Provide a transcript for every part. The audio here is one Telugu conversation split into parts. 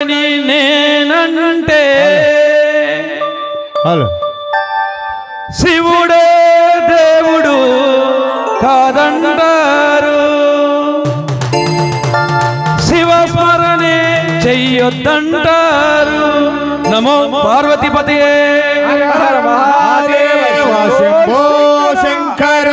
దేవుడని నేనంటే శివుడే దేవుడు కాదంటారు. శివస్మరణే చెయ్యొద్దంటారు. నమో పార్వతీపతయే శంభో శంకర.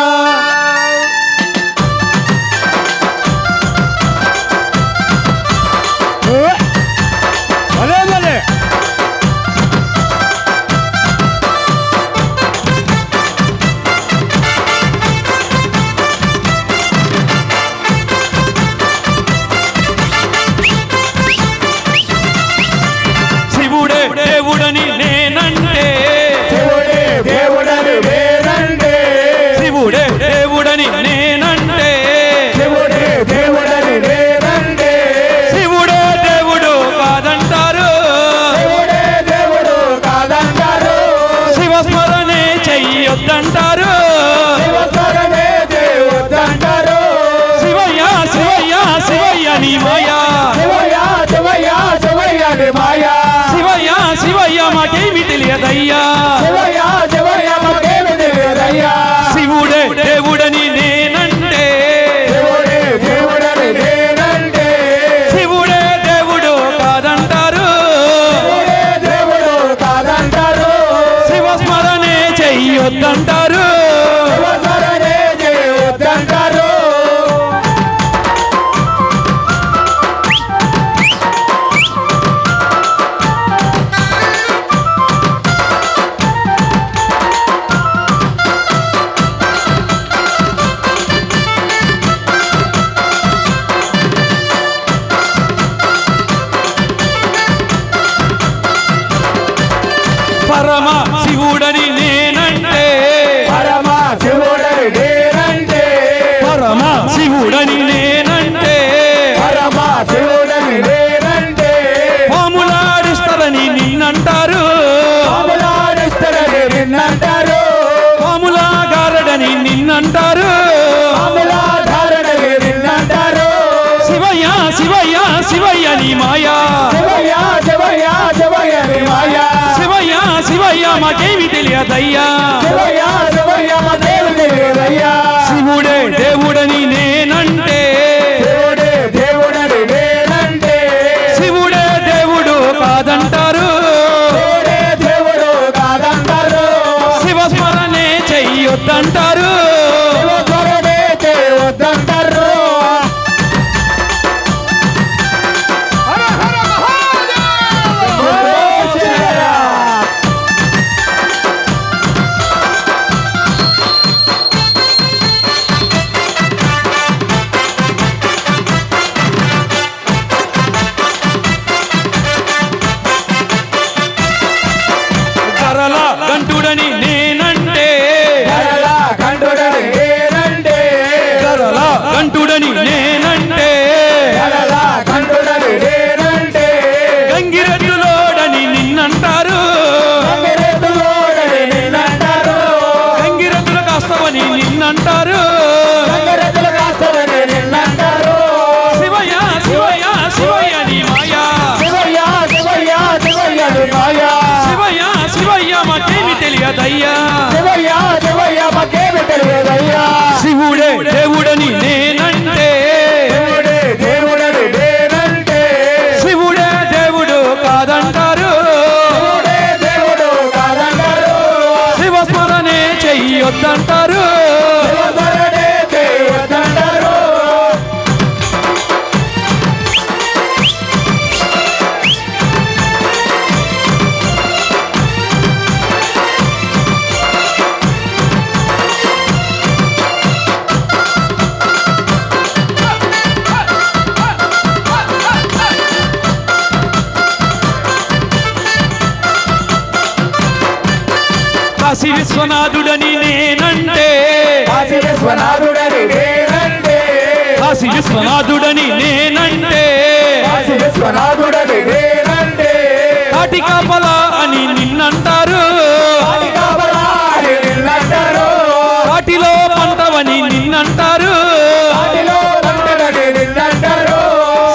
శివుడే దేవుడని నేనంటే శివుడే దేవుడని నేనంటే శివుడే దేవుడు కాదంటారు. శివస్మరణే చెయ్యొద్దంటారు. శివయ్య శివయ్య శివయ్య నీ మాయా. శివయ్య శివయ్య మాకేమి తెలియదయ్యా. శివుడే దేవుడని నేనంటే శివుడే దేవుడు కాదంటారు. శివస్మరణే చెయ్యొద్దంటారు. పరమ శివుడని నేనంటే పరమ శివుడని నేనంటే పాములాడిస్తారని నిన్నంటారు. పాములాగారడని నిన్నంటారు. శివయ్య శివయ్య శివయ్య నీ మాయా. శివయ్య శివయ్య మాకేమి తెలియదయ్యా. శివుడే దేవుడని నేనంటే శివుడే దేవుడు కాదంటారు. శివస్మరణే చెయ్యొద్దంటారు. గంటుడని నేనంటే గంటుడని నేనంటే గంగిరెద్దులోడని నిన్నంటారు. గంగిరెద్దుల కాస్తవని నిన్నంటారు. శివయ్య శివయ్య శివయ్య నీ మాయా. శివయ్య శివయ్య మాకేమి తెలియదయ్యా. శివుడే దేవుడని నేనంటే శివుడే దేవుడు కాదంటారు. శివస్మరణే చెయ్యొద్దంటారు. కాశీ విశ్వనాథుడని నేనంటే కాశీ విశ్వనాథుడని నేనంటే కాటి కాపలా అని నిన్నంటారు. కాటిలో పంటవని నిన్నంటారు.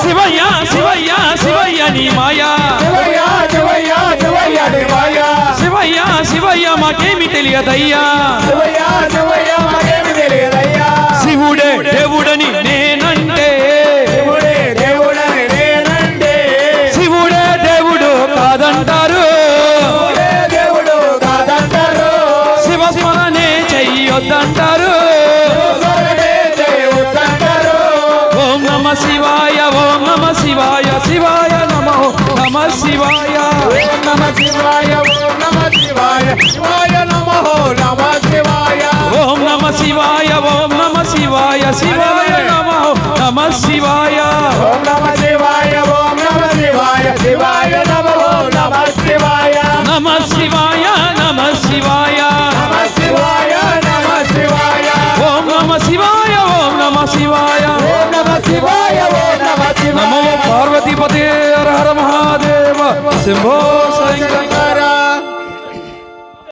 శివయ్య శివయ్య శివయ్య నీ తెలియని మాయా శివయ్య శివయ్య శివయ్య దేవయ్య శివయ్య శివయ్య మాకేమి తెలియదయ్యా శివయ్య శివయ్య మాకేమి తెలియదయ్యా శివుడే దేవుడని నేనంటే శివుడే దేవుడని నేనంటే శివుడే దేవుడు కాదంటారు శివుడే దేవుడు కాదంటారు శివ స్మరణే చెయ్యొద్దంటారు శివస్మరణే చేయొద్దంటారు ఓం నమ శివాయ ఓం నమ శివాయ శివాయ నమో నమ శివాయ ఓం నమ శివాయ ఓం నమ శివాయ శివాయ నమో నమ శివాయ ఓం నమ శివాయ ఓం నమ శివాయ శివాయ నమో నమ శివాయ ఓం నమ శివాయ ఓం నమ శివాయ శివాయ నమో నమ శివాయ నమ శివాయ నమ శివాయ నమ శివాయ నమ శివాయ ఓం నమ శివాయ ఓం నమ శివాయ ఓం నమ శివాయ ఓం నమ నమో శివాయ పార్వతీపతే హర హర మహాదేవ శంభో శంకర